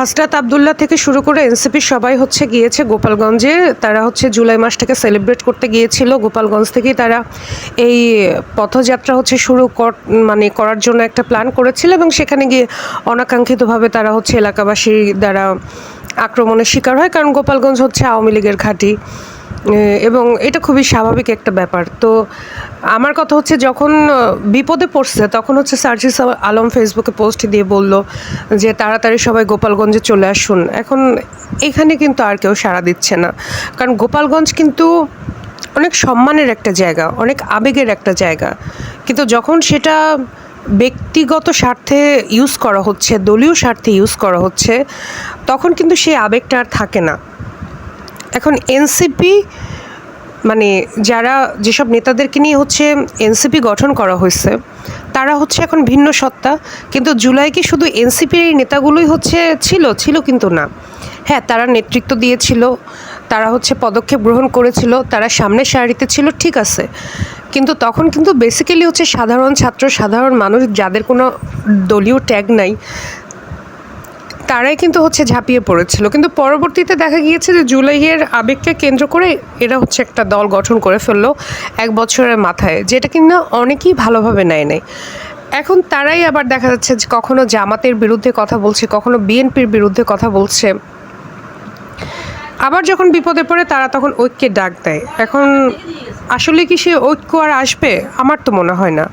হাসরাত আবদুল্লাহ থেকে শুরু করে এনসিপি সবাই হচ্ছে গিয়েছে গোপালগঞ্জে। তারা হচ্ছে জুলাই মাসটাকে সেলিব্রেট করতে গিয়েছিল। গোপালগঞ্জ থেকেই তারা এই পথযাত্রা হচ্ছে মানে করার জন্য একটা প্ল্যান করেছিল এবং সেখানে গিয়ে অনাকাঙ্ক্ষিতভাবে তারা হচ্ছে এলাকাবাসীর দ্বারা আক্রমণের শিকার হয়, কারণ গোপালগঞ্জ হচ্ছে আওয়ামী লীগের ঘাঁটি এবং এটা খুবই স্বাভাবিক একটা ব্যাপার। তো আমার কথা হচ্ছে, যখন বিপদে পড়ছে তখন হচ্ছে সার্জিস আলম ফেসবুকে পোস্ট দিয়ে বলল যে তাড়াতাড়ি সবাই গোপালগঞ্জে চলে আসুন। এখন এখানে কিন্তু আর কেউ সাড়া দিচ্ছে না, কারণ গোপালগঞ্জ কিন্তু অনেক সম্মানের একটা জায়গা, অনেক আবেগের একটা জায়গা, কিন্তু যখন সেটা ব্যক্তিগত স্বার্থে ইউজ করা হচ্ছে, দলীয় স্বার্থে ইউজ করা হচ্ছে, তখন কিন্তু সেই আবেগটা আর থাকে না। এখন এনসিপি মানে যারা যেসব নেতাদেরকে নিয়ে হচ্ছে এনসিপি গঠন করা হয়েছে, তারা হচ্ছে এখন ভিন্ন সত্তা। কিন্তু জুলাই কি শুধু এনসিপির এই নেতাগুলোই হচ্ছে ছিল কিন্তু না। হ্যাঁ, তারা নেতৃত্ব দিয়েছিল, তারা হচ্ছে পদক্ষেপ গ্রহণ করেছিল, তারা সামনের সারিতে ছিল, ঠিক আছে, কিন্তু তখন কিন্তু বেসিক্যালি হচ্ছে সাধারণ ছাত্র, সাধারণ মানুষ যাদের কোনো দলীয় ট্যাগ নাই, তারাই কিন্তু হচ্ছে ঝাঁপিয়ে পড়েছিল। কিন্তু পরবর্তীতে দেখা গিয়েছে যে জুলাইয়ের আবেগকে কেন্দ্র করে এরা হচ্ছে একটা দল গঠন করে ফেললো 1 বছরের মাথায়, যেটা কিন্তু অনেকেই ভালোভাবে নেয়। এখন তারাই আবার দেখা যাচ্ছে যে কখনো জামাতের বিরুদ্ধে কথা বলছে, কখনো বিএনপির বিরুদ্ধে কথা বলছে। আবার যখন বিপদে পড়ে তারা তখন ঐক্যের ডাক দেয়। এখন আসলে কি সে ঐক্য আর আসবে? আমার তো মনে হয় না।